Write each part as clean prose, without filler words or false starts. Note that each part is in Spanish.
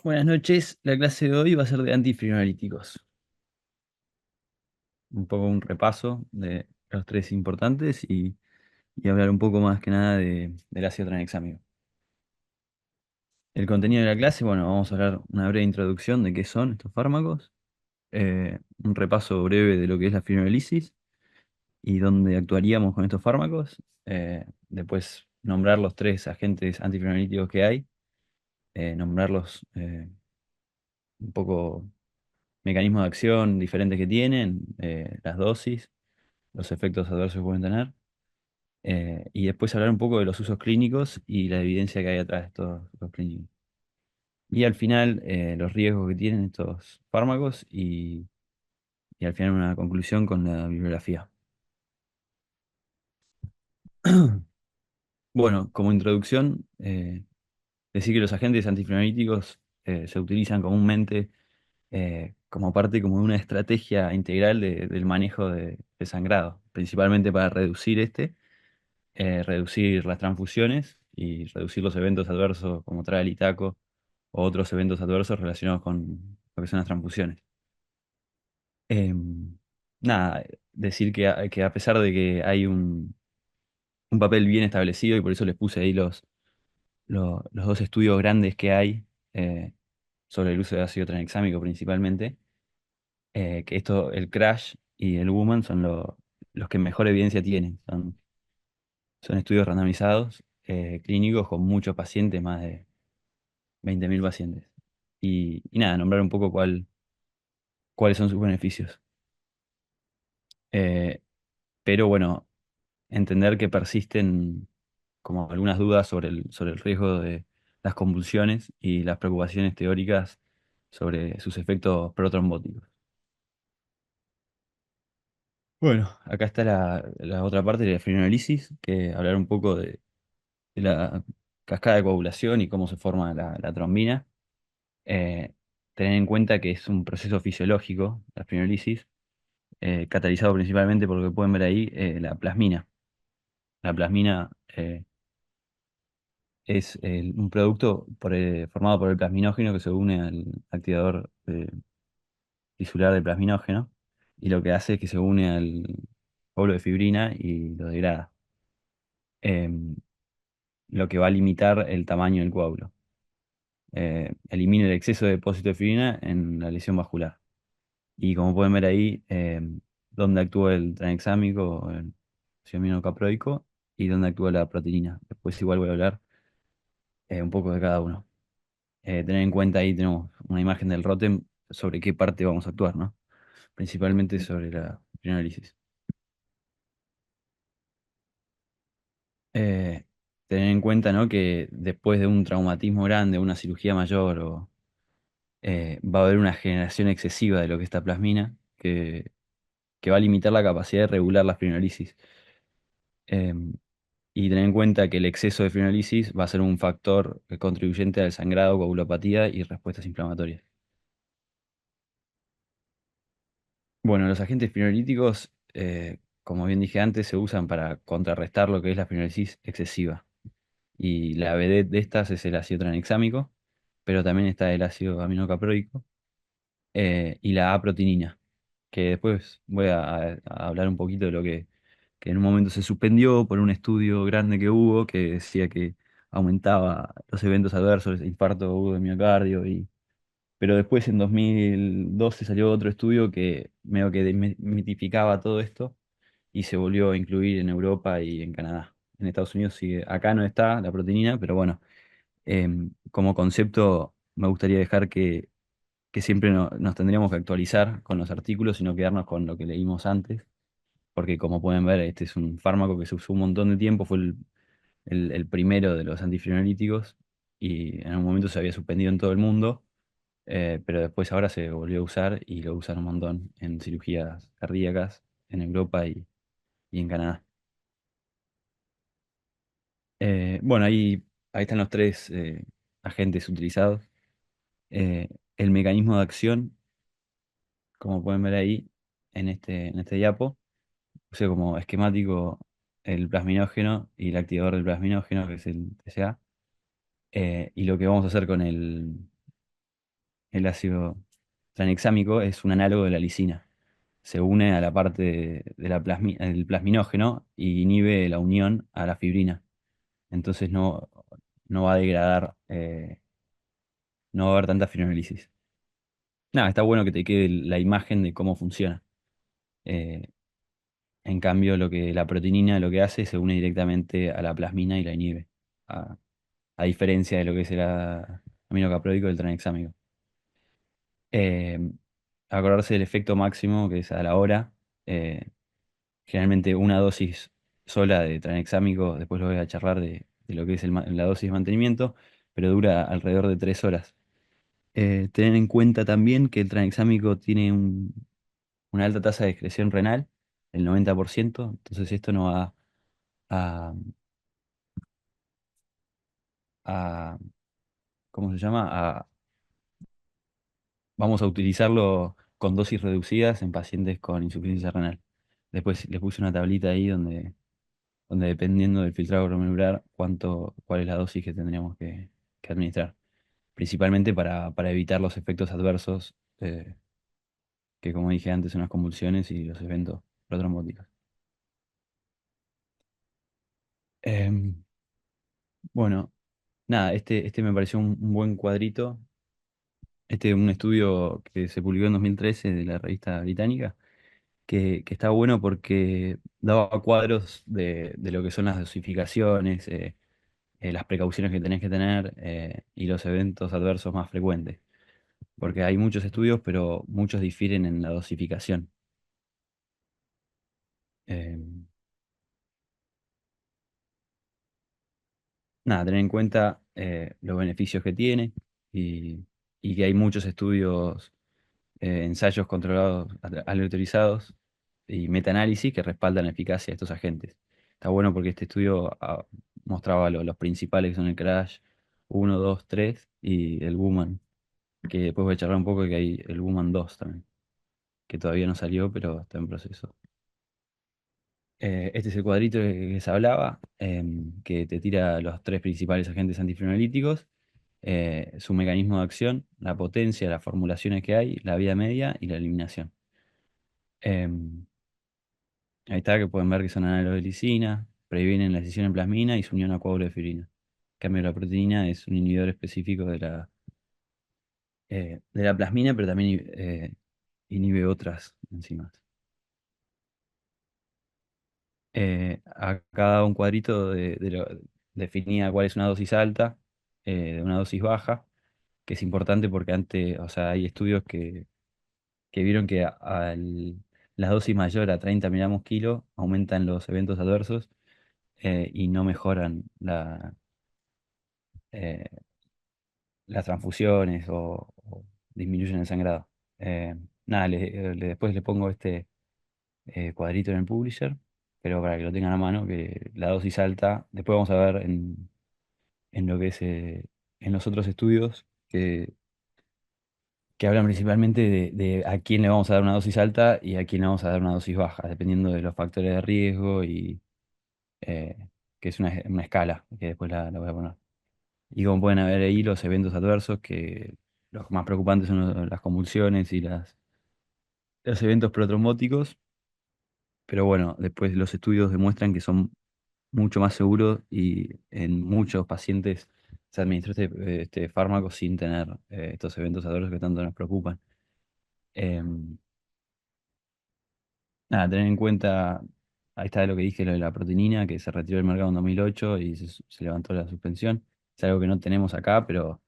Buenas noches, la clase de hoy va a ser de antifibrinolíticos. Un poco un repaso de los tres importantes y hablar un poco más que nada del ácido tranexámico. El contenido de la clase, bueno, vamos a hablar una breve introducción de qué son estos fármacos, un repaso breve de lo que es la fibrinolisis y dónde actuaríamos con estos fármacos, después nombrar los tres agentes antifibrinolíticos que hay, nombrarlos un poco mecanismos de acción diferentes que tienen, las dosis, los efectos adversos que pueden tener, y después hablar un poco de los usos clínicos y la evidencia que hay atrás de estos los clínicos. Y al final, los riesgos que tienen estos fármacos y al final una conclusión con la bibliografía. Bueno, como introducción, decir que los agentes antifibrinolíticos se utilizan comúnmente como parte como de una estrategia integral del manejo de sangrado, principalmente para reducir reducir las transfusiones y reducir los eventos adversos como trae el itaco o otros eventos adversos relacionados con lo que son las transfusiones. Em, Nada, decir que a pesar de que hay un papel bien establecido y por eso les puse ahí los dos estudios grandes que hay eh, sobre el uso de ácido tranexámico principalmente, que esto, el CRASH y el WOMAN son los que mejor evidencia tienen. Son estudios randomizados, clínicos con muchos pacientes, más de 20.000 pacientes. Y nada, nombrar un poco cuáles son sus beneficios. Eh, pero bueno, entender que persisten como algunas dudas sobre el riesgo de las convulsiones y las preocupaciones teóricas sobre sus efectos protrombóticos. Bueno, acá está la otra parte de la fibrinolisis, que hablar un poco de la cascada de coagulación y cómo se forma la trombina. Eh, Tener en cuenta que es un proceso fisiológico, la fibrinolisis, catalizado principalmente por lo que pueden ver ahí, la plasmina. La plasmina es un producto formado por el plasminógeno que se une al activador tisular del plasminógeno y lo que hace es que se une al óvulo de fibrina y lo degrada, em, lo que va a limitar el tamaño del coágulo. Elimina el exceso de depósito de fibrina en la lesión vascular. Y como pueden ver ahí, dónde actúa el tranexámico, o el ácido aminocaproico, y dónde actúa la proteína. Después igual voy a hablar un poco de cada uno. Tener en cuenta ahí tenemos una imagen del rótem sobre qué parte vamos a actuar, ¿no? Principalmente sobre la análisis. Tener en cuenta, ¿no?, que después de un traumatismo grande, una cirugía mayor, va a haber una generación excesiva de lo que es esta plasmina, que va a limitar la capacidad de regular la fibrinolisis. Em, y tener en cuenta que el exceso de fibrinolisis va a ser un factor contribuyente al sangrado, coagulopatía y respuestas inflamatorias. Bueno, los agentes fibrinolíticos, como bien dije antes, se usan para contrarrestar lo que es la fibrinolisis excesiva. Y la vedette de estas es el ácido tranexámico, pero también está el ácido aminocaproico y la aprotinina, que después voy a hablar un poquito de lo que en un momento se suspendió por un estudio grande que hubo que decía que aumentaba los eventos adversos, infarto agudo de miocardio, pero después en 2012 salió otro estudio que medio que desmitificaba todo esto y se volvió a incluir en Europa y en Canadá. En Estados Unidos sigue, acá no está la proteína, pero bueno, como concepto me gustaría dejar que siempre nos tendríamos que actualizar con los artículos y no quedarnos con lo que leímos antes, porque como pueden ver, este es un fármaco que se usó un montón de tiempo, fue el primero de los antifibrinolíticos y en un momento se había suspendido en todo el mundo, pero después ahora se volvió a usar y lo usan un montón en cirugías cardíacas en Europa y en Canadá. Bueno, ahí están los tres agentes utilizados. Eh, el mecanismo de acción, como pueden ver ahí en este diapo, o sea, como esquemático, el plasminógeno y el activador del plasminógeno, que es el TCA. Y lo que vamos a hacer con El ácido tranexámico es un análogo de la lisina. Se une a la parte del plasminógeno y inhibe la unión a la fibrina. Entonces no va a degradar, no va a haber tanta fibrinolisis. Nada, está bueno que te quede la imagen de cómo funciona. Eh, en cambio, la proteinina lo que hace se une directamente a la plasmina y la inhibe, a, a diferencia de lo que es el aminocapródico del tranexámico. Eh, Acordarse del efecto máximo, que es a la hora. eh, Generalmente una dosis sola de tranexámico, después lo voy a charlar de lo que es la dosis de mantenimiento, pero dura alrededor de 3 horas. Tener en cuenta también que el tranexámico tiene una alta tasa de excreción renal, el 90%, entonces esto no va a, a- ¿cómo se llama? Vamos a utilizarlo con dosis reducidas en pacientes con insuficiencia renal. Después les puse una tablita ahí donde dependiendo del filtrado glomerular, cuál es la dosis que tendríamos que administrar. Principalmente para evitar los efectos adversos, que como dije antes son las convulsiones y los eventos protrombóticos. Em, bueno, nada, este me pareció un buen cuadrito. Este es un estudio que se publicó en 2013 de la revista británica, que está bueno porque daba cuadros de lo que son las dosificaciones, las precauciones que tenés que tener, y los eventos adversos más frecuentes. Porque hay muchos estudios, pero muchos difieren en la dosificación. Eh, Nada, tener en cuenta los beneficios que tiene y, y que hay muchos estudios, ensayos controlados, aleatorizados y metaanálisis que respaldan la eficacia de estos agentes. Está bueno porque este estudio mostraba los principales que son el Crash 1, 2, 3 y el Woman, que después voy a charlar un poco de que hay el Woman 2 también, que todavía no salió, pero está en proceso. Este es el cuadrito que se hablaba, que te tira los tres principales agentes antifibrinolíticos, su mecanismo de acción, la potencia, las formulaciones que hay, la vida media y la eliminación. Em, Ahí está, que pueden ver que son análogos de lisina, previenen la escisión en plasmina y su unión a coágulo de fibrina. En cambio, la proteína es un inhibidor específico de la plasmina, pero también inhibe otras enzimas. Acá un cuadrito definía cuál es una dosis alta, de una dosis baja, que es importante porque antes, o sea, hay estudios que vieron que la dosis mayor a 30 miligramos kilo aumentan los eventos adversos, y no mejoran eh, las transfusiones o disminuyen el sangrado. Nada, después le pongo este cuadrito en el publisher, pero para que lo tengan a mano, que la dosis alta, después vamos a ver en lo que es en los otros estudios que hablan principalmente de a quién le vamos a dar una dosis alta y a quién le vamos a dar una dosis baja, dependiendo de los factores de riesgo y que es una escala, que después la voy a poner. Y como pueden ver ahí, los eventos adversos, que los más preocupantes son las convulsiones y los eventos protrombóticos, pero bueno, después los estudios demuestran que son mucho más seguros y en muchos pacientes se administró este fármaco sin tener estos eventos adversos que tanto nos preocupan. Em, Nada, tener en cuenta, ahí está lo que dije, lo de la proteinina, que se retiró del mercado en 2008 y se levantó la suspensión. Es algo que no tenemos acá, pero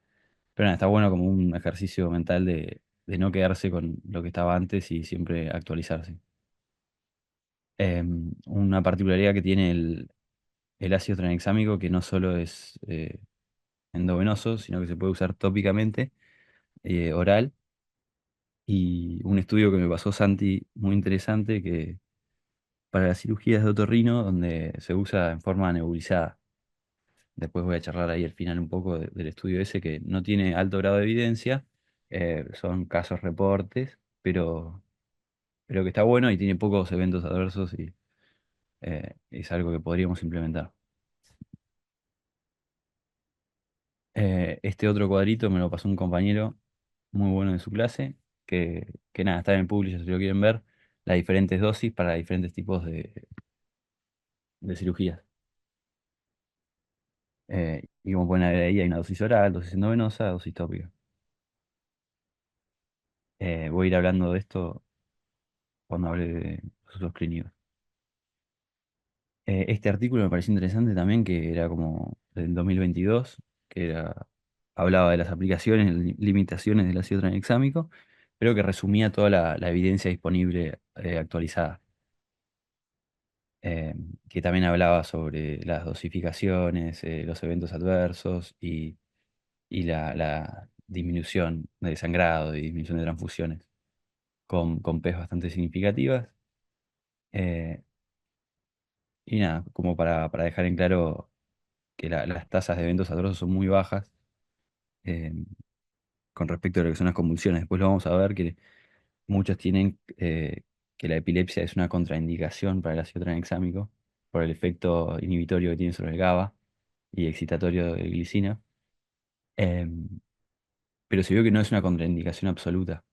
nada, está bueno como un ejercicio mental de no quedarse con lo que estaba antes y siempre actualizarse. Una particularidad que tiene el ácido tranexámico, que no solo es endovenoso, sino que se puede usar tópicamente, oral. Y un estudio que me pasó Santi muy interesante, que para las cirugías de otorrino, donde se usa en forma nebulizada. Después voy a charlar ahí al final un poco del estudio ese, que no tiene alto grado de evidencia, son casos reportes, pero que está bueno y tiene pocos eventos adversos y es algo que podríamos implementar. Este otro cuadrito me lo pasó un compañero, muy bueno de su clase, que nada, está en el Publisher si lo quieren ver, las diferentes dosis para diferentes tipos de cirugías. Y como pueden ver ahí, hay una dosis oral, dosis endovenosa, dosis tópica. Voy a ir hablando de esto cuando hable de los usos clínicos. Este artículo me pareció interesante también, que era como del 2022, hablaba de las aplicaciones, limitaciones del ácido tranexámico, pero que resumía toda la evidencia disponible actualizada. eh, que también hablaba sobre las dosificaciones, los eventos adversos y la disminución de sangrado y disminución de transfusiones con P's bastante significativas. Eh, y nada, como para dejar en claro que las tasas de eventos adversos son muy bajas eh, con respecto a lo que son las convulsiones. Después lo vamos a ver que muchos tienen que la epilepsia es una contraindicación para el ácido tranexámico por el efecto inhibitorio que tiene sobre el GABA y excitatorio de glicina. Em, pero se vio que no es una contraindicación absoluta,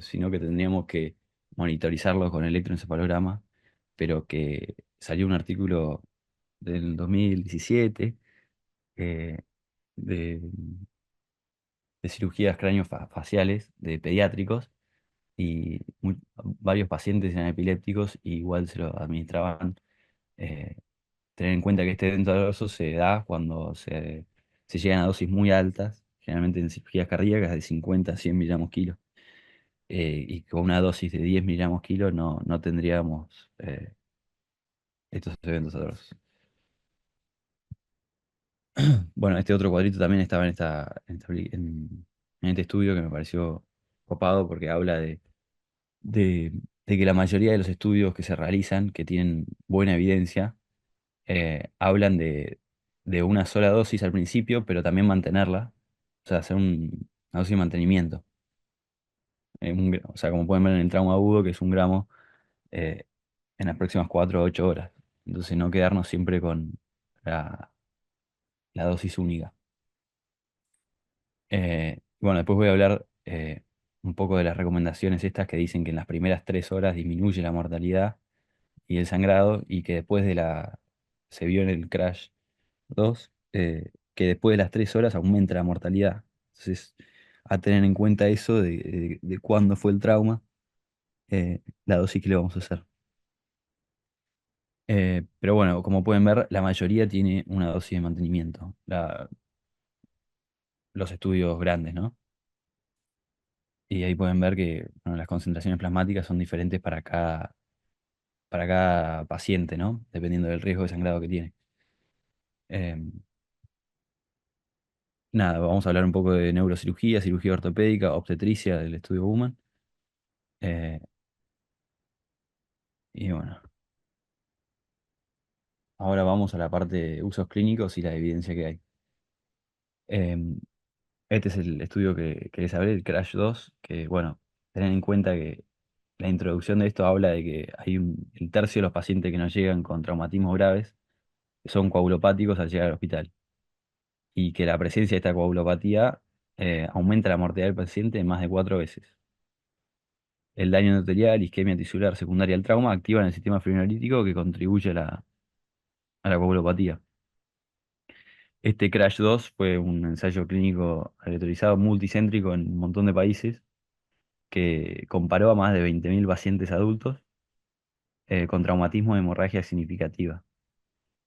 sino que tendríamos que monitorizarlo con electroencefalograma, pero que salió un artículo del 2017 eh, de, de cirugías craneofaciales de pediátricos y varios pacientes eran epilépticos y igual se lo administraban. eh, Tener en cuenta que este evento adverso se da cuando se llegan a dosis muy altas, generalmente en cirugías cardíacas de 50 a 100 miligramos kilo, y con una dosis de 10 miligramos kilo no tendríamos estos eventos adversos. Bueno, este otro cuadrito también estaba en este estudio que me pareció copado porque habla de, de que la mayoría de los estudios que se realizan, que tienen buena evidencia, hablan de una sola dosis al principio, pero también mantenerla, o sea, hacer una dosis de mantenimiento. O sea, como pueden ver en el trauma agudo, que es 1 gramo eh, en las próximas 4 o 8 horas. Entonces, no quedarnos siempre con la, la dosis única. Bueno, después voy a hablar un poco de las recomendaciones estas que dicen que en las primeras 3 horas disminuye la mortalidad y el sangrado y que después se vio en el Crash 2, que después de las 3 horas aumenta la mortalidad. Entonces, a tener en cuenta eso de cuándo fue el trauma, la dosis que le vamos a hacer. Pero bueno, como pueden ver, la mayoría tiene una dosis de mantenimiento, los estudios grandes, ¿no? Y ahí pueden ver que bueno, las concentraciones plasmáticas son diferentes para cada paciente, ¿no? Dependiendo del riesgo de sangrado que tiene. Eh, Nada, vamos a hablar un poco de neurocirugía, cirugía ortopédica, obstetricia del estudio Human. Eh, y bueno, ahora vamos a la parte de usos clínicos y la evidencia que hay. Eh, este es el estudio que les hablé, el Crash 2, que bueno, tener en cuenta que la introducción de esto habla de que el tercio de los pacientes que nos llegan con traumatismos graves son coagulopáticos al llegar al hospital y que la presencia de esta coagulopatía aumenta la mortalidad del paciente en más de 4 veces. El daño endotelial, isquemia tisular secundaria al trauma activan el sistema fibrinolítico que contribuye a la coagulopatía. Este Crash 2 fue un ensayo clínico aleatorizado multicéntrico en un montón de países que comparó a más de 20.000 pacientes adultos con traumatismo de hemorragia significativa.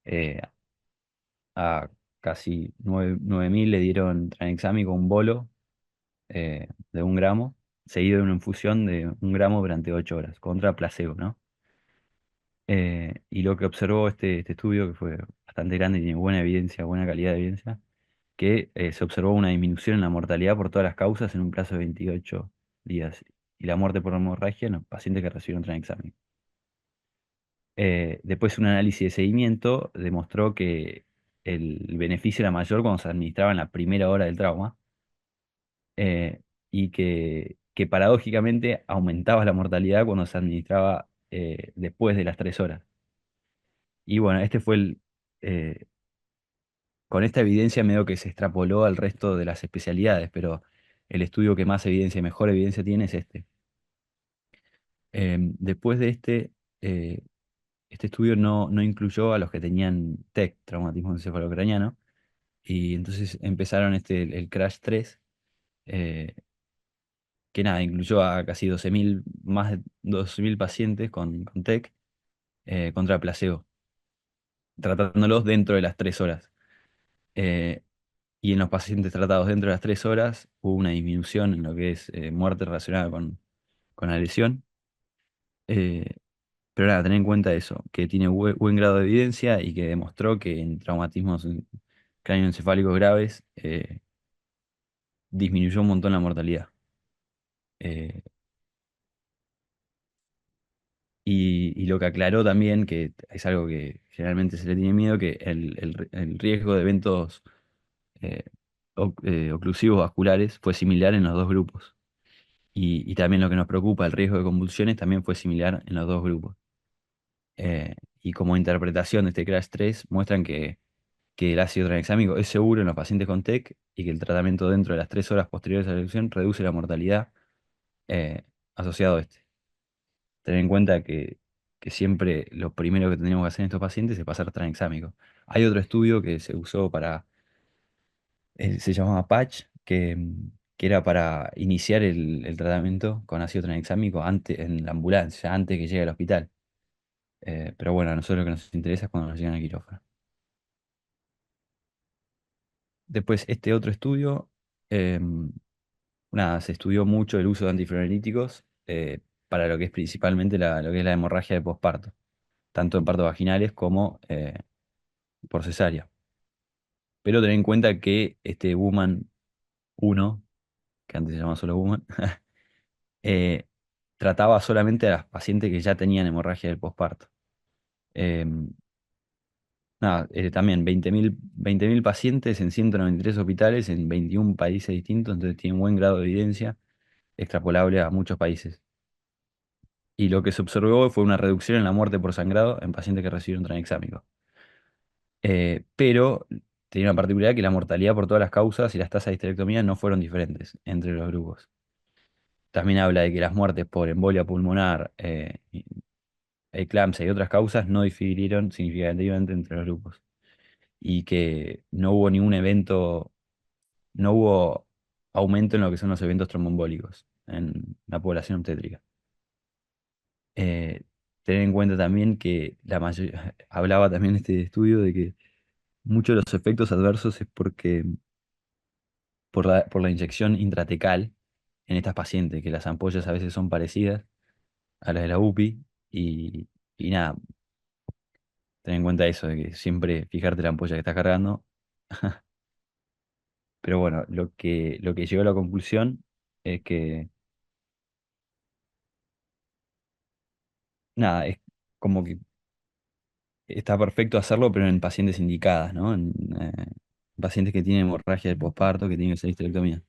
Eh, a casi 9.000 le dieron tranexámico, un bolo de 1 gramo, seguido de una infusión de 1 gramo durante 8 horas, contra placebo, ¿no? Y lo que observó este estudio, que fue bastante grande y tiene buena evidencia, buena calidad de evidencia, que se observó una disminución en la mortalidad por todas las causas en un plazo de 28 días y la muerte por hemorragia en los pacientes que recibieron tranexamen. Después un análisis de seguimiento demostró que el beneficio era mayor cuando se administraba en la primera hora del trauma y que paradójicamente aumentaba la mortalidad cuando se administraba después de las 3 horas. Y bueno, con esta evidencia medio que se extrapoló al resto de las especialidades, pero el estudio que más evidencia, mejor evidencia tiene es este. Después de eh, este estudio no incluyó a los que tenían TEC, traumatismo encefalocraniano, y entonces empezaron el Crash 3, eh, que nada, incluyó a casi 12.000, más de 12.000 pacientes con TEC contra placebo, tratándolos dentro de las 3 horas. Eh, y en los pacientes tratados dentro de las 3 horas hubo una disminución en lo que es muerte relacionada con la lesión. Eh, pero nada, tener en cuenta eso, que tiene buen grado de evidencia y que demostró que en traumatismos cráneoencefálicos graves disminuyó un montón la mortalidad. Eh, y lo que aclaró también, que es algo que generalmente se le tiene miedo, que el riesgo de eventos eh, oclusivos vasculares fue similar en los dos grupos. Y también lo que nos preocupa, el riesgo de convulsiones, también fue similar en los dos grupos. Y como interpretación de este Crash 3, muestran que el ácido tranexámico es seguro en los pacientes con TEC y que el tratamiento dentro de las 3 horas posteriores a la elección reduce la mortalidad eh, asociado a este. Tener en cuenta que siempre lo primero que tendríamos que hacer en estos pacientes es pasar tranexámico. Hay otro estudio que se usó se llamaba Patch, que era para iniciar el tratamiento con ácido tranexámico antes, en la ambulancia, antes que llegue al hospital. Pero bueno, a nosotros lo que nos interesa es cuando nos llegan al quirófano. Después, este otro estudio, nada, se estudió mucho el uso de antifibrolytíticos para lo que es principalmente lo que es la hemorragia de posparto, tanto en partos vaginales como por cesárea. Pero ten en cuenta que este Woman 1, que antes se llamaba solo Woman, eh, trataba solamente a las pacientes que ya tenían hemorragia del posparto. Em, Nada, también 20.000 pacientes en 193 hospitales en 21 países distintos, entonces tiene un buen grado de evidencia extrapolable a muchos países. Y lo que se observó fue una reducción en la muerte por sangrado en pacientes que recibieron tranexámico. Pero tenía una particularidad que la mortalidad por todas las causas y las tasas de histerectomía no fueron diferentes entre los grupos. También habla de que las muertes por embolia pulmonar, eclampsia y otras causas no difirieron significativamente entre los grupos. Y que no hubo ningún evento, no hubo aumento en lo que son los eventos tromboembólicos en la población obstétrica. Eh, Tener en cuenta también que la mayoría, hablaba también este estudio de que muchos de los efectos adversos es porque por la inyección intratecal en estas pacientes, que las ampollas a veces son parecidas a las de la UPI y nada, ten en cuenta eso, de que siempre fijarte la ampolla que estás cargando. Pero bueno, lo que llegó a la conclusión es que nada, es como que está perfecto hacerlo, pero en pacientes indicadas, ¿no? En pacientes que tienen hemorragia del posparto, que tienen que hacer histerectomía.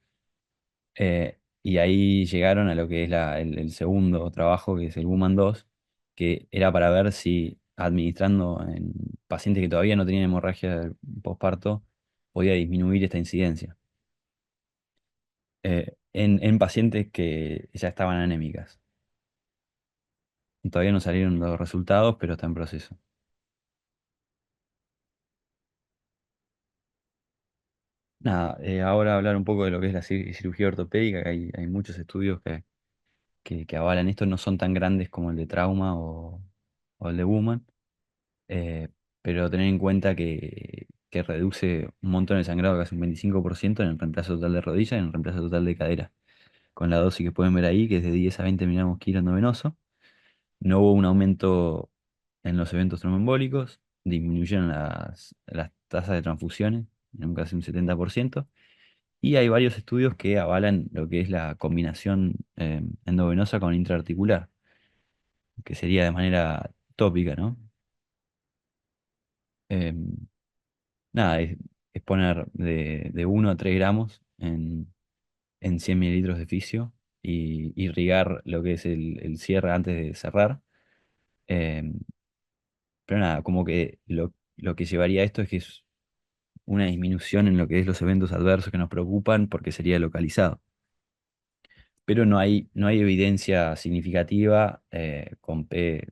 Y ahí llegaron a lo que es el segundo trabajo, que es el Woman 2, que era para ver si administrando en pacientes que todavía no tenían hemorragia del posparto, podía disminuir esta incidencia. En pacientes que ya estaban anémicas. Todavía no salieron los resultados, pero está en proceso. Nada, ahora hablar un poco de lo que es la cirugía ortopédica, que hay muchos estudios que avalan esto, no son tan grandes como el de trauma o el de Woman, eh, pero tener en cuenta que reduce un montón el sangrado, casi un 25% en el reemplazo total de rodilla y en el reemplazo total de cadera, con la dosis que pueden ver ahí, que es de 10 a 20 miligramos kilo endovenoso. No hubo un aumento en los eventos tromboembólicos, disminuyeron las tasas de transfusiones en casi un 70%. Y hay varios estudios que avalan lo que es la combinación endovenosa con intraarticular, que sería de manera tópica, ¿no? Em, Nada, es poner de 1 a 3 gramos en 100 mililitros de fisio y irrigar lo que es el cierre antes de cerrar. Em, pero nada, como que lo que llevaría a esto es que es una disminución en lo que es los eventos adversos que nos preocupan porque sería localizado. pero no hay evidencia significativa con P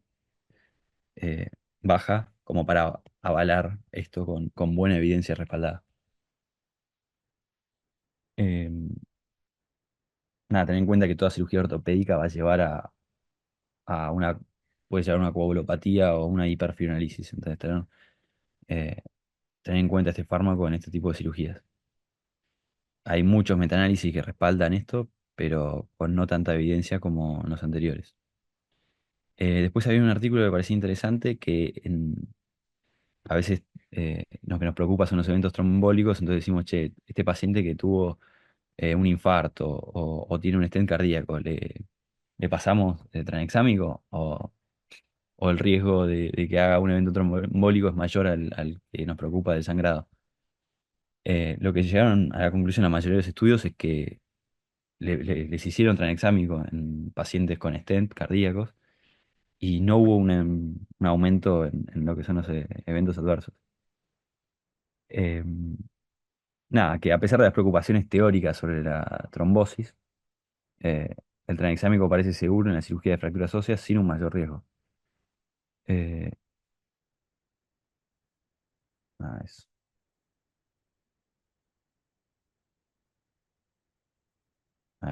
eh, baja como para avalar esto con buena evidencia respaldada. Eh, Nada, ten en cuenta que toda cirugía ortopédica va a llevar a una, puede llevar a una coagulopatía o una hiperfibrinolisis. Entonces, eh, tener en cuenta este fármaco en este tipo de cirugías. Hay muchos metaanálisis que respaldan esto, pero con no tanta evidencia como en los anteriores. Después había un artículo que me parecía interesante a veces lo que nos preocupa son los eventos trombólicos, entonces decimos, che, este paciente que tuvo un infarto o tiene un stent cardíaco, le pasamos tranexámico o el riesgo de que haga un evento trombólico es mayor al que nos preocupa del sangrado. Lo que llegaron a la conclusión la mayoría de los estudios es que les hicieron tranexámico en pacientes con stent cardíacos y no hubo un aumento en lo que son los eventos adversos. Em, Nada, que a pesar de las preocupaciones teóricas sobre la trombosis, eh, el tranexámico parece seguro en la cirugía de fracturas óseas sin un mayor riesgo. Eh, Nada,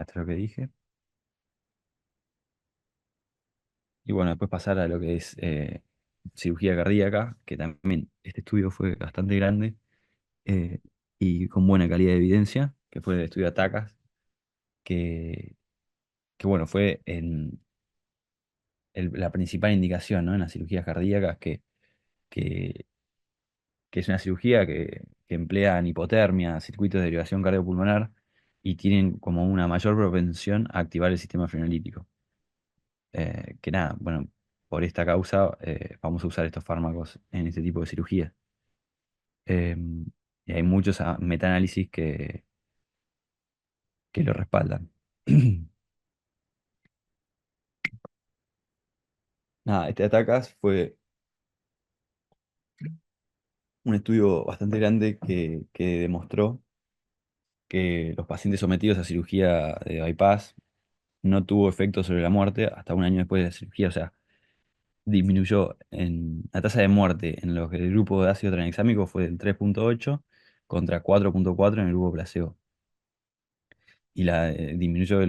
esto es lo que dije. Y bueno, después pasar a lo que es cirugía cardíaca, que también este estudio fue bastante grande eh, y con buena calidad de evidencia, que fue el estudio ATACAS, que, que bueno, fue la principal indicación, ¿no? En las cirugías cardíacas, que, que es una cirugía que emplean hipotermia, circuitos de derivación cardiopulmonar y tienen como una mayor propensión a activar el sistema frenolítico. Que nada, bueno, por esta causa vamos a usar estos fármacos en este tipo de cirugía. Y hay muchos metaanálisis que lo respaldan. Nada, este ATACAS fue un estudio bastante grande que demostró que los pacientes sometidos a cirugía de bypass no tuvo efecto sobre la muerte hasta un año después de la cirugía. O sea, disminuyó en la tasa de muerte en los que el grupo de ácido tranexámico fue del 3,8 contra 4,4 en el grupo placebo. Y disminuyó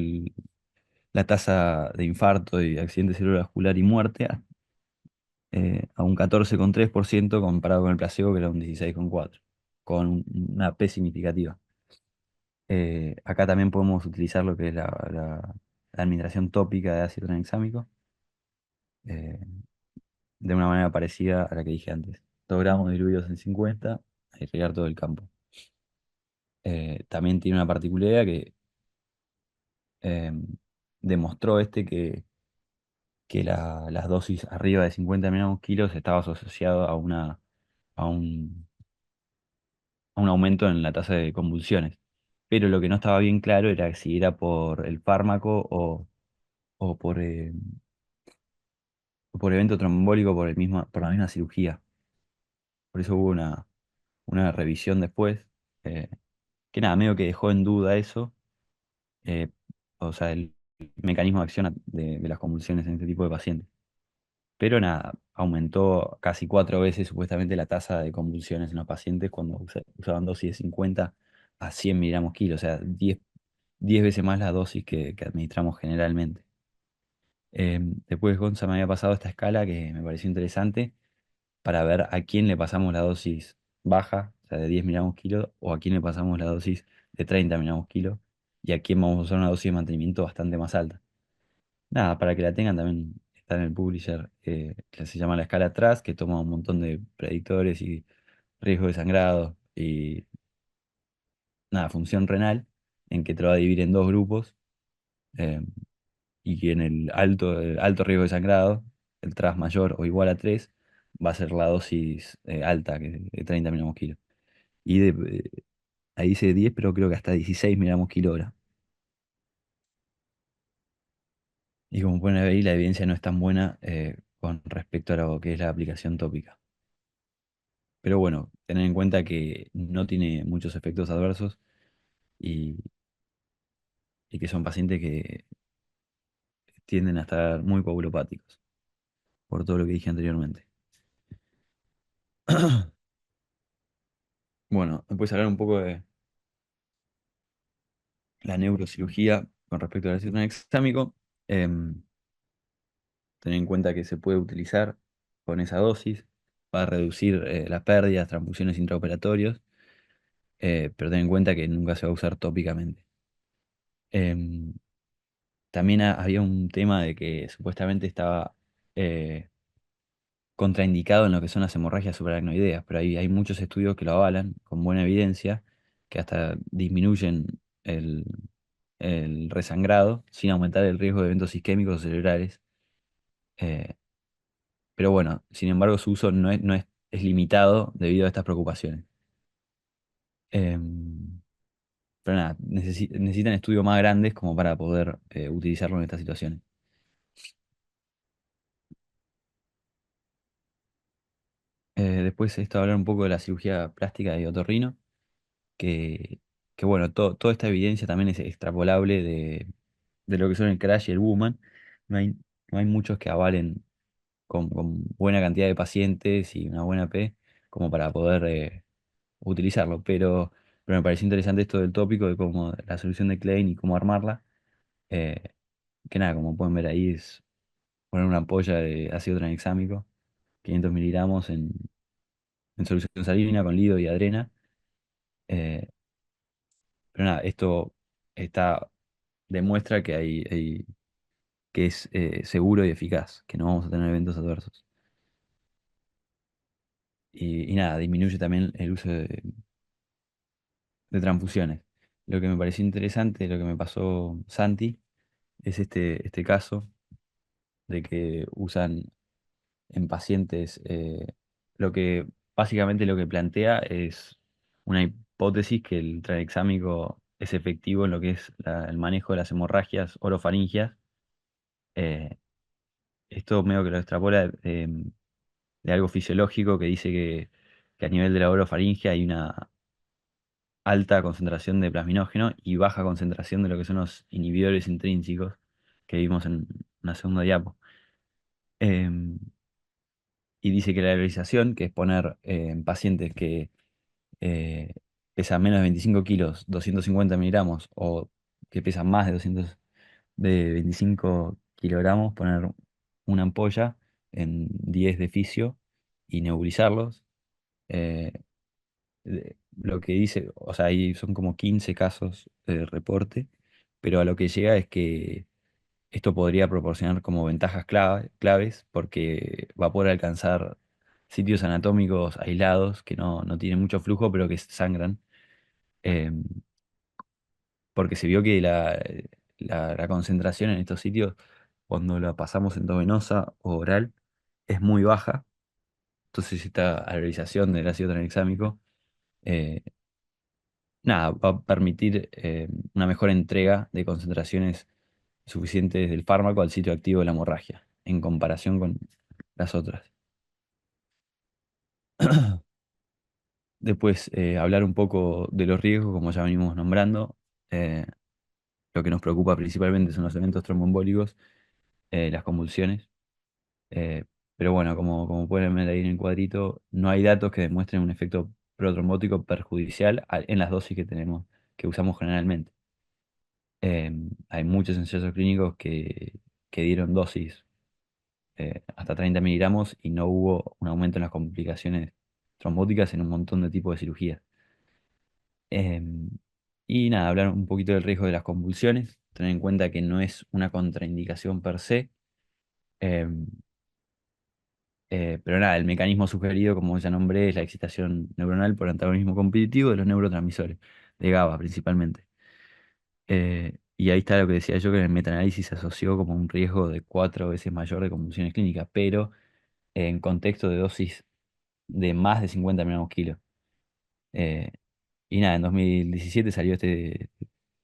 la tasa de infarto y accidente cerebrovascular y muerte a un 14,3% comparado con el placebo, que era un 16,4%, con una P significativa. Acá también podemos utilizar lo que es la administración tópica de ácido tranexámico eh, de una manera parecida a la que dije antes. 2 gramos diluidos en 50 y regar todo el campo. También tiene una particularidad que eh, demostró que las dosis arriba de 50 miligramos kilos estaba asociado a un, a un aumento en la tasa de convulsiones. Pero lo que no estaba bien claro era si era por el fármaco o por evento trombólico por la misma cirugía. Por eso hubo una revisión después, eh, que nada, medio que dejó en duda eso, eh, o sea, el mecanismo de acción de las convulsiones en este tipo de pacientes. Pero nada, aumentó casi 4 veces supuestamente la tasa de convulsiones en los pacientes cuando usaban dosis de 50 a 100 miligramos kilo, o sea, 10 veces más la dosis que administramos generalmente. Después Gonza me había pasado esta escala que me pareció interesante para ver a quién le pasamos la dosis baja, o sea, de 10 miligramos kilo, o a quién le pasamos la dosis de 30 miligramos kilo, y a quién vamos a usar una dosis de mantenimiento bastante más alta. Nada, para que la tengan también está en el publisher, que se llama la escala atrás, que toma un montón de predictores y riesgo de sangrado y nada, función renal, en que te lo va a dividir en dos grupos, eh, y que en el alto riesgo de sangrado, el TRAS mayor o igual a 3 va a ser la dosis alta, que es de 30 miligramos kilo. Y ahí dice 10 pero creo que hasta 16 miligramos kilo hora. Y como pueden ver ahí, la evidencia no es tan buena con respecto a lo que es la aplicación tópica. Pero bueno, tener en cuenta que no tiene muchos efectos adversos y, y que son pacientes que tienden a estar muy coagulopáticos, por todo lo que dije anteriormente. Bueno, después hablar un poco de la neurocirugía con respecto al ácido tranexámico. Em, Tener en cuenta que se puede utilizar con esa dosis para reducir las pérdidas, transfusiones intraoperatorios, pero ten en cuenta que nunca se va a usar tópicamente. Em, También había un tema de que supuestamente estaba contraindicado en lo que son las hemorragias supraracnoideas, pero hay muchos estudios que lo avalan con buena evidencia, que hasta disminuyen el, el resangrado sin aumentar el riesgo de eventos isquémicos o cerebrales. Eh, pero bueno, sin embargo, su uso es limitado debido a estas preocupaciones. Em, pero nada, necesitan estudios más grandes como para poder utilizarlo en estas situaciones. Después esto hablar un poco de la cirugía plástica de otorrino, que, que bueno, toda esta evidencia también es extrapolable de lo que son el Crash y el Woman. No hay, no hay muchos que avalen con buena cantidad de pacientes y una buena P como para poder utilizarlo. Pero me pareció interesante esto del tópico, de cómo la solución de Klein y cómo armarla. eh, que nada, como pueden ver ahí, es poner una ampolla de ácido tranexámico, 500 miligramos en solución salina con lido y adrena. eh, pero nada, esto está, demuestra que que es seguro y eficaz, que no vamos a tener eventos adversos. Y nada, disminuye también el uso de transfusiones. Lo que me pareció interesante, lo que me pasó Santi, es este caso de que usan en pacientes, básicamente lo que plantea es una hipótesis que el tranexámico es efectivo en lo que es el manejo de las hemorragias orofaringias. Eh, Esto medio que lo extrapola de algo fisiológico que dice que a nivel de la orofaringe hay una alta concentración de plasminógeno y baja concentración de lo que son los inhibidores intrínsecos que vimos en una segunda diapo. Em, y dice que la realización, que es poner en pacientes que eh, pesan menos de 25 kilos, 250 miligramos, o que pesan más de 25 kilogramos, poner una ampolla en 10 de fisio y nebulizarlos. eh, lo que dice, o sea, ahí son como 15 casos de reporte, pero a lo que llega es que esto podría proporcionar como ventajas claves porque va a poder alcanzar sitios anatómicos aislados que no tienen mucho flujo, pero que sangran. eh, Porque se vio que la concentración en estos sitios, cuando la pasamos endovenosa o oral, es muy baja. Entonces esta alveolización del ácido tranexámico, eh, nada, va a permitir una mejor entrega de concentraciones suficientes del fármaco al sitio activo de la hemorragia, en comparación con las otras. Después, hablar un poco de los riesgos, como ya venimos nombrando. Eh, lo que nos preocupa principalmente son los eventos tromboembólicos, las convulsiones. Eh, pero bueno, como pueden ver ahí en el cuadrito, no hay datos que demuestren un efecto protrombótico perjudicial en las dosis que tenemos, que usamos generalmente. Hay muchos ensayos clínicos que dieron dosis hasta 30 miligramos y no hubo un aumento en las complicaciones trombóticas en un montón de tipos de cirugías. Em, y nada, hablar un poquito del riesgo de las convulsiones, tener en cuenta que no es una contraindicación per se. em, pero nada, el mecanismo sugerido, como ya nombré, es la excitación neuronal por antagonismo competitivo de los neurotransmisores, de GABA principalmente. Y ahí está lo que decía yo, que en el metaanálisis se asoció como un riesgo de 4 veces mayor de convulsiones clínicas, pero en contexto de dosis de más de 50 miligramos kilo. Eh, y nada, en 2017 salió este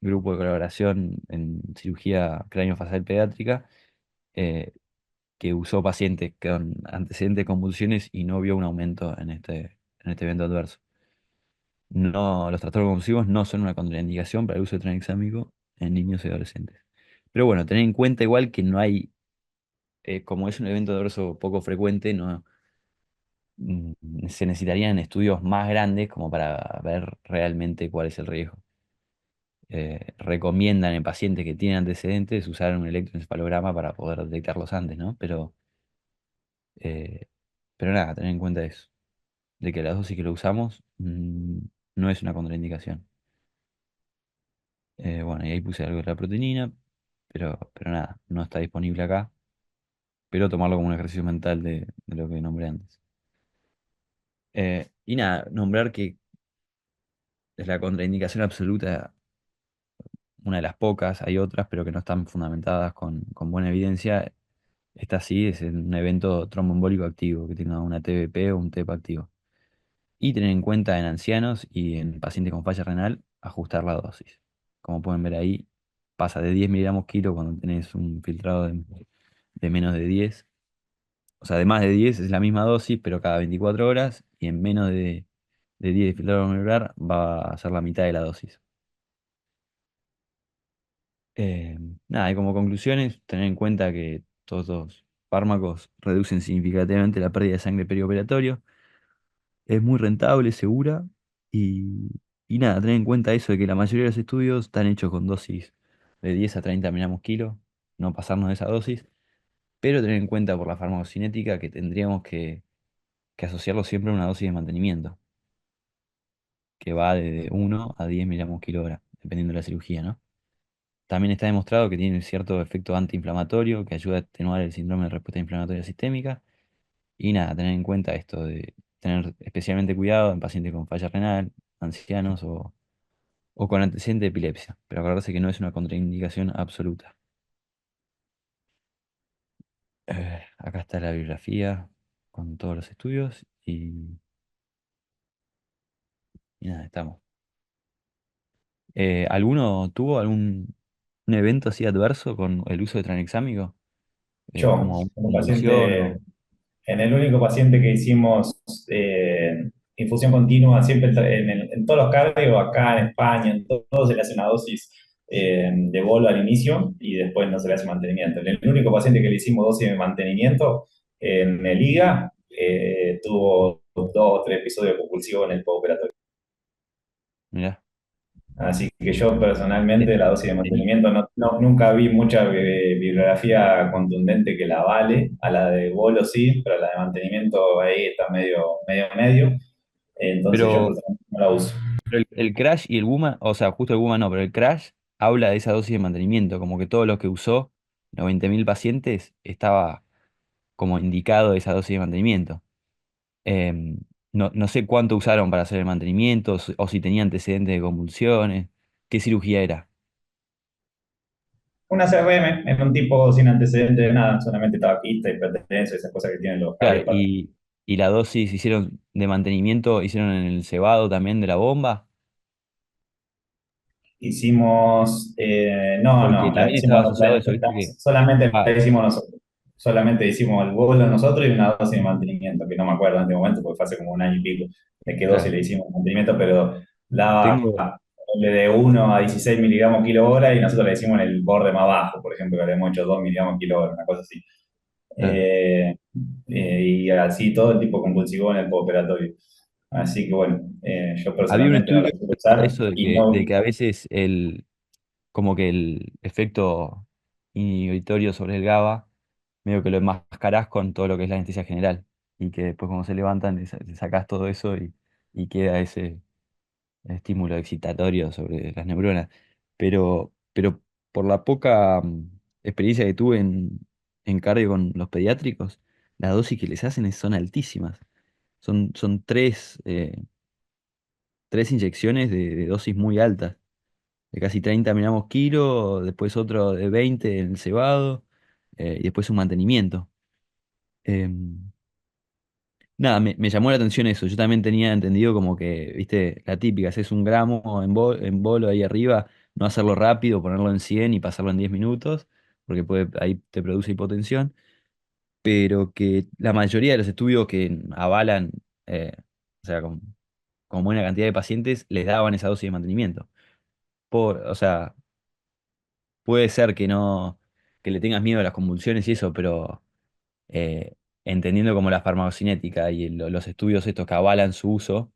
grupo de colaboración en cirugía craneofacial pediátrica, eh, que usó pacientes con antecedentes de convulsiones y no vio un aumento en este evento adverso. No, los trastornos convulsivos no son una contraindicación para el uso de tranexámico, en niños y adolescentes. Pero bueno, tener en cuenta igual que no hay, como es un evento adverso poco frecuente, no se necesitarían estudios más grandes como para ver realmente cuál es el riesgo. Recomiendan en pacientes que tienen antecedentes usar un electroencefalograma para poder detectarlos antes, ¿no? Eh, pero nada, tener en cuenta eso, de que la dosis que lo usamos no es una contraindicación. Bueno, y ahí puse algo de la proteína, pero nada, no está disponible acá, pero tomarlo como un ejercicio mental de lo que nombré antes. Y nada, nombrar que es la contraindicación absoluta, una de las pocas, hay otras, pero que no están fundamentadas con buena evidencia. Esta sí es en un evento tromboembólico activo, que tenga una TBP o un TEP activo. Y tener en cuenta en ancianos y en pacientes con falla renal, ajustar la dosis. Como pueden ver ahí, pasa de 10 miligramos kilo cuando tenés un filtrado de menos de 10. O sea, de más de 10 es la misma dosis, pero cada 24 horas, y en menos de 10 de filtrado molecular va a ser la mitad de la dosis. Eh, Nada, y como conclusiones, tener en cuenta que todos los fármacos reducen significativamente la pérdida de sangre perioperatorio, es muy rentable, segura, y, y nada, tener en cuenta eso de que la mayoría de los estudios están hechos con dosis de 10 a 30 miligramos kilo, no pasarnos de esa dosis, pero tener en cuenta por la farmacocinética que tendríamos que asociarlo siempre a una dosis de mantenimiento, que va de 1 a 10 miligramos kilo hora, dependiendo de la cirugía, ¿no? También está demostrado que tiene un cierto efecto antiinflamatorio que ayuda a atenuar el síndrome de respuesta inflamatoria sistémica. Y nada, tener en cuenta esto de tener especialmente cuidado en pacientes con falla renal, ancianos o con antecedente de epilepsia. Pero acordarse que no es una contraindicación absoluta. Acá está la bibliografía con todos los estudios y nada, estamos. ¿Alguno tuvo algún un evento así adverso con el uso de tranexámico? Yo, Como una como convulsión paciente, o... en el único paciente que hicimos infusión continua, siempre en todos los cardios, acá en España, en todos se le hace una dosis de bolo al inicio y después no se le hace mantenimiento. El único paciente que le hicimos dosis de mantenimiento en el IGA tuvo 2 o 3 episodios compulsivos en el postoperatorio. Mirá. Así que yo Te- personalmente la dosis de tení- mantenimiento nunca vi mucha bibliografía contundente que la vale, a la de bolo sí, pero la de mantenimiento ahí está medio, entonces yo pero personalmente no la uso. Pero el Crash y el Woman, o sea, justo el Woman no, pero el Crash habla de esa dosis de mantenimiento, como que todos los que usó, los 20.000 pacientes, estaba como indicado esa dosis de mantenimiento. Em, no sé cuánto usaron para hacer el mantenimiento, o si tenía antecedentes de convulsiones, qué cirugía era. Una CRM en un tipo sin antecedentes de nada, solamente tabaquista, hipertenso, esas cosas que tienen los Claro, cardiopatas. y la dosis hicieron de mantenimiento, hicieron en el cebado también de la bomba, Hicimos, no, porque no, la también hicimos, estaba asociado a eso, ¿viste? Que, solamente ah, la hicimos nosotros. Solamente hicimos el bolo nosotros y una dosis de mantenimiento, que no me acuerdo en este momento porque fue hace como un año y pico de qué dosis claro, le hicimos mantenimiento, pero daba tengo, de 1 a 16 miligramos kilo hora y nosotros le hicimos en el borde más bajo, por ejemplo, que le hemos hecho 2 miligramos kilo hora, una cosa así. claro. Eh, y así todo el tipo compulsivo en el postoperatorio. Así que bueno, yo Había un personalmente no la estudio suelo que hablaba de usar eso y no. de que a veces como que el efecto inhibitorio sobre el GABA, medio que lo enmascarás con todo lo que es la anestesia general. Y que después cuando se levantan le sacás todo eso y queda ese estímulo excitatorio sobre las neuronas. Pero por la poca experiencia que tuve en cardio con los pediátricos, las dosis que les hacen son altísimas. Son tres inyecciones de dosis muy altas, de casi 30 miligramos kilo, después otro de 20 en el cebado, y después un mantenimiento. Em, Nada, me llamó la atención eso. Yo también tenía entendido como que, viste, la típica, haces un gramo en bolo ahí arriba, no hacerlo rápido, ponerlo en 100 y pasarlo en 10 minutos, porque ahí te produce hipotensión, pero que la mayoría de los estudios que avalan, o sea, con buena cantidad de pacientes, les daban esa dosis de mantenimiento. O sea, puede ser que no, que le tengas miedo a las convulsiones y eso, pero eh, entendiendo como la farmacocinética y los estudios estos que avalan su uso,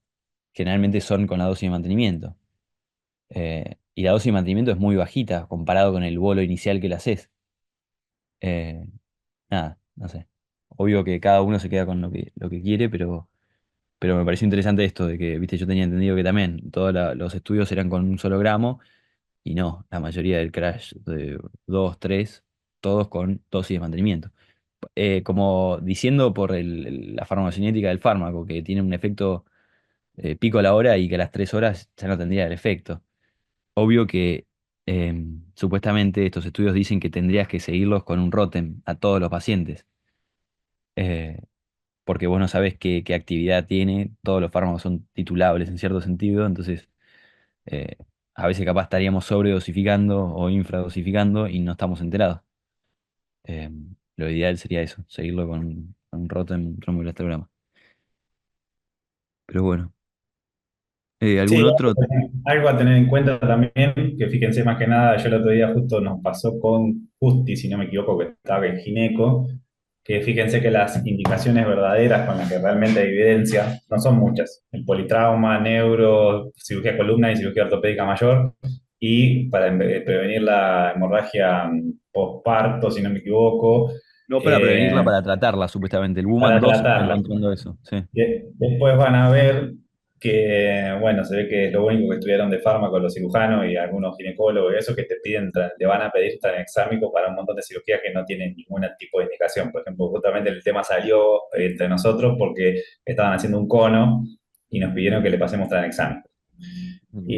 generalmente son con la dosis de mantenimiento. Y la dosis de mantenimiento es muy bajita comparado con el bolo inicial que le haces. Eh, Nada, no sé. Obvio que cada uno se queda con lo que quiere, pero me pareció interesante esto de que, viste, yo tenía entendido que también todos los estudios eran con un solo gramo y no, la mayoría del crash de 2 3 todos con dosis de mantenimiento. Como diciendo por la farmacocinética del fármaco, que tiene un efecto pico a la hora y que a las 3 horas ya no tendría el efecto. Obvio que supuestamente estos estudios dicen que tendrías que seguirlos con un ROTEM a todos los pacientes, eh, porque vos no sabés qué actividad tiene, todos los fármacos son titulables en cierto sentido, entonces eh, a veces capaz estaríamos sobredosificando o infradosificando y no estamos enterados. Eh, lo ideal sería eso, seguirlo con un ROTEM, rombohilastrograma. Pero bueno, ¿algún Sí, otro? algo a tener en cuenta también, que fíjense más que nada, yo el otro día justo nos pasó con Justi, si no me equivoco, que estaba en gineco, que fíjense que las indicaciones verdaderas con las que realmente hay evidencia no son muchas. El politrauma, neuro, cirugía columna y cirugía ortopédica mayor, y para prevenir la hemorragia postparto, si no me equivoco, No para prevenirla, eh, para tratarla, supuestamente. El para Woman 2 está tratarla. encontrando eso, sí. Después van a ver que, bueno, se ve que es lo único que estudiaron de fármaco los cirujanos y algunos ginecólogos y eso, que te piden, te van a pedir tranexámico para un montón de cirugías que no tienen ningún tipo de indicación. Por ejemplo, justamente el tema salió entre nosotros porque estaban haciendo un cono y nos pidieron que le pasemos tranexámico. Mm.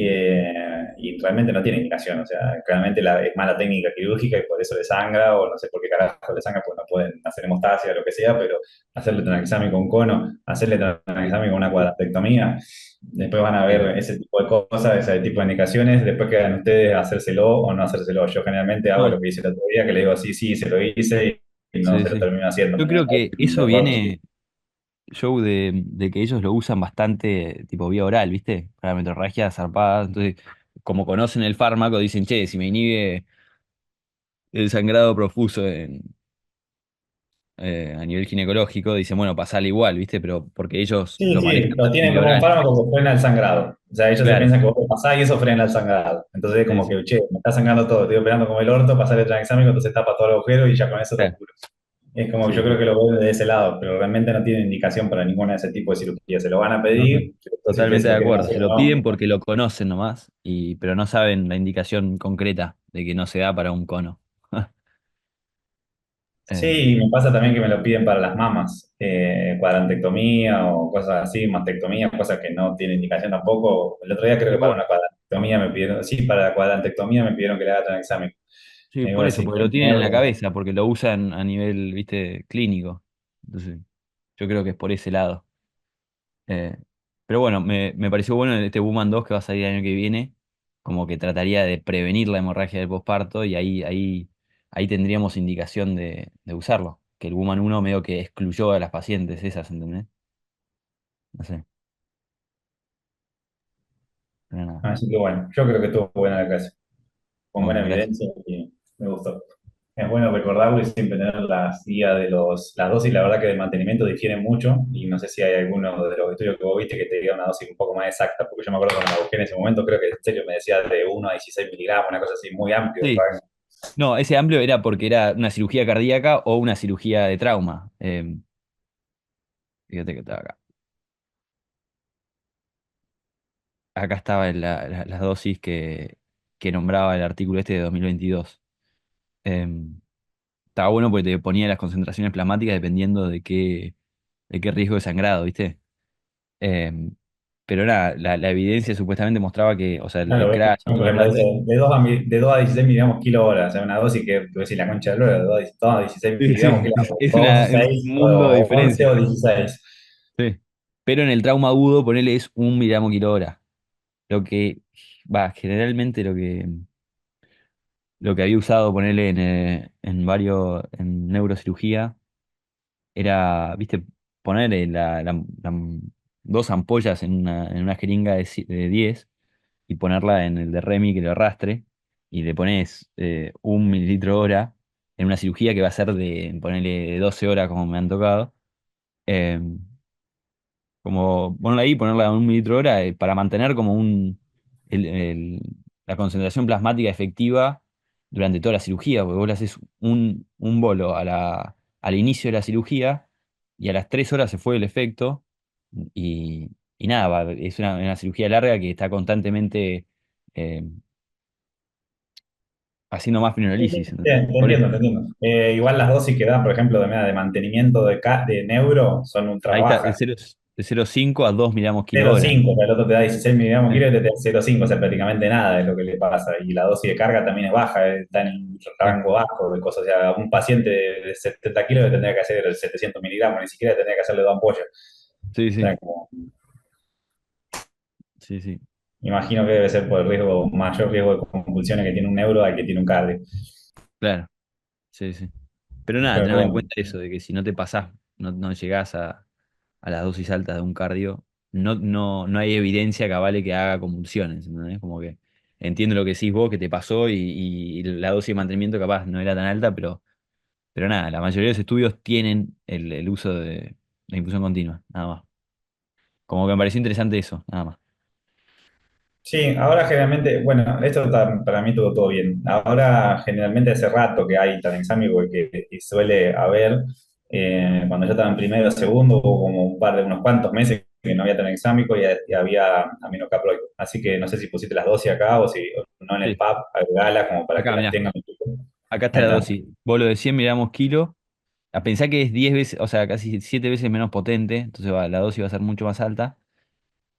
Y realmente no tiene indicación, o sea, claramente es mala técnica quirúrgica y por eso le sangra, o no sé por qué carajo le sangra, porque no pueden hacer hemostasia o lo que sea, pero hacerle tranexamen con cono, hacerle tranexamen con una cuadrantectomía, después van a Sí. ver ese tipo de cosas, ese tipo de indicaciones, después quedan ustedes hacérselo o no hacérselo. Yo generalmente hago lo No, que hice el otro día, que le digo, sí, sí, se lo hice y no sí, se lo sí. termino haciendo. Yo creo que eso Error. viene, Joe, de que ellos lo usan bastante tipo vía oral, ¿viste? Para metrorragia zarpada. Entonces, como conocen el fármaco, dicen, che, si me inhibe el sangrado profuso a nivel ginecológico, dicen, bueno, pasale igual, ¿viste? Pero porque ellos Sí, lo sí, manejan lo en tienen vía como un oral. fármaco que frena el sangrado. O sea, ellos se Claro, piensan que vos lo pasás y eso frena el sangrado. Entonces, sí, como sí. que, che, me está sangrando todo, estoy operando como el orto, pasar el tranexámico, entonces tapa todo el agujero y ya con eso te Claro, curo. Es como que sí, yo creo sí. que lo ven de ese lado, pero realmente no tienen indicación para ninguna de ese tipo de cirugía. Se lo van a No, no. pedir, si ustedes Totalmente se de lo quieren acuerdo. hacer Se o lo no. piden porque lo conocen nomás, pero no saben la indicación concreta de que no se da para un cono. Eh, Sí, me pasa también que me lo piden para las mamas, cuadrantectomía o cosas así, mastectomía, cosas que no tienen indicación tampoco. El otro día creo y que para bueno, una cuadrantectomía me pidieron, sí, para la cuadrantectomía me pidieron que le haga un examen. sí, Le digo, por eso, así, porque lo tienen en la cabeza, porque lo usan a nivel, viste, clínico. Entonces, yo creo que es por ese lado. Eh, pero bueno, me pareció bueno este Woman 2 que va a salir el año que viene, como que trataría de prevenir la hemorragia del posparto y ahí tendríamos indicación de usarlo. Que el Woman 1 medio que excluyó a las pacientes esas, ¿entendés? No sé, pero nada. así que bueno, yo creo que estuvo buena la clase, con Bueno, buena gracias. evidencia y me gustó. Es bueno recordarlo y siempre tener las guías de las dosis, la verdad que de mantenimiento difieren mucho y no sé si hay alguno de los estudios que vos viste que te diga una dosis un poco más exacta, porque yo me acuerdo cuando la busqué en ese momento, creo que en serio me decía de 1 a 16 miligramos, una cosa así muy amplio el Sí, rango. no, ese amplio era porque era una cirugía cardíaca o una cirugía de trauma. Fíjate que estaba acá. Acá estaba las dosis que nombraba el artículo este de 2022. Em, Estaba bueno porque te ponía las concentraciones plasmáticas dependiendo de qué riesgo de sangrado, ¿viste? Em, pero nada, la evidencia supuestamente mostraba que, o sea, el Claro, ves, crash y por todo el ejemplo, dice resto. de 2 a 16 miligramos kilo hora, o sea, una dosis que tú decís la concha de lora, de 2 a 16 Sí, miligramos sí, kilo es, hora, 2, es 6 un mundo de o 11 diferencia. o 16. Sí. Pero en el trauma agudo, ponele es 1 miligramo kilo hora. Lo que, generalmente lo que había usado ponerle en neurocirugía era, viste, ponerle dos ampollas en una jeringa de 10 y ponerla en el de Remy que lo arrastre y le pones 1 mililitro hora en una cirugía que va a ser de, ponerle 12 horas como me han tocado, eh, como ponerla ahí, ponerla a 1 mililitro hora para mantener como el- el- la concentración plasmática efectiva durante toda la cirugía, porque vos le haces un bolo al inicio de la cirugía y a las 3 horas se fue el efecto y, y nada, es una cirugía larga que está constantemente eh, haciendo más Sí, sí, fibrinolisis, ¿entendés? te Por entiendo, eso. te entiendo. Igual las dosis que dan, por ejemplo, de mantenimiento de neuro son ultra Ahí está, de bajas. 0,5 a 2 miligramos kilo hora. 0,5, o sea, el otro te da 16 miligramos Sí, kilo y te da 0,5, o sea, prácticamente nada es lo que le pasa. Y la dosis de carga también es baja, está en un sí, rango bajo de cosas. O sea, un paciente de 70 kilos le tendría que hacer 700 miligramos, ni siquiera tendría que hacerle dos ampollas. sí, O sí, sea, como, sí, sí, imagino que debe ser por el riesgo, mayor riesgo de convulsiones que tiene un neuro al que tiene un cardio. claro, sí, sí. Pero nada, Pero tener en bueno. cuenta eso, de que si no te pasás, no llegás a las dosis altas de un cardio, no hay evidencia que avale que haga convulsiones, ¿entendés? Como que entiendo lo que decís vos, que te pasó y la dosis de mantenimiento capaz no era tan alta, pero nada, la mayoría de los estudios tienen el uso de la infusión continua, nada más. Como que me pareció interesante eso, nada más. Sí, ahora generalmente, bueno, para mí todo bien. Ahora generalmente hace rato que hay tan exámico que suele haber, cuando yo estaba en primero o segundo, hubo como unos cuantos meses que no había tan exámico y había aminocaploide. Así que no sé si pusiste las dosis acá o no en el Sí, pub, agregala como para que acá, las mirá, tengan. acá está Ahí la está. dosis. Bolo de 100 miligramos kilo. A pensar que es 10 veces, o sea, casi 7 veces menos potente, entonces la dosis va a ser mucho más alta.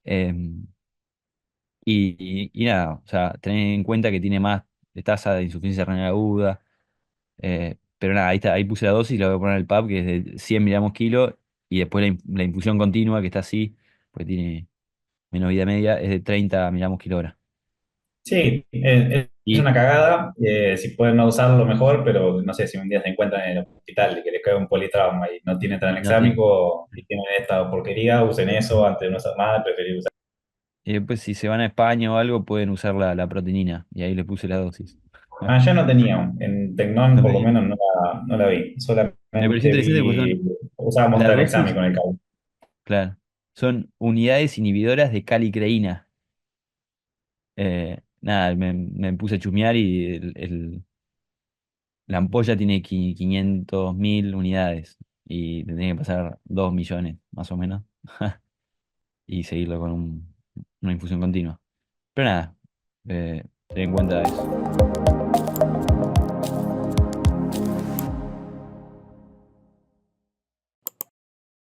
em, y nada, o sea, tener en cuenta que tiene más de tasa de insuficiencia renal aguda. Pero nada, ahí está, ahí puse la dosis, la voy a poner en el PAP, que es de 100 miligramos kilo, y después la infusión continua, que está así, porque tiene menos vida media, es de 30 miligramos kilo hora. Sí, es Y una cagada. Si pueden no usarlo mejor, pero no sé si un día se encuentran en el hospital y que les cae un politrauma y no tienen no tiene. tranexámico y tienen esta porquería, usen eso antes de no usar nada, preferir usar. Y después si se van a España o algo, pueden usar la proteinina, y ahí le puse la dosis. Ah, ya no tenía, en Tecnon No por lo tenía. menos no la vi, Me pareció solamente interesante porque usábamos la tranexámico dosis, en el cabo. claro, son unidades inhibidoras de calicreína. Nada, me puse a chusmear y la ampolla tiene 500.000 unidades y tendría que pasar 2 millones, más o menos, y seguirlo con una infusión continua. Pero nada, ten en cuenta eso.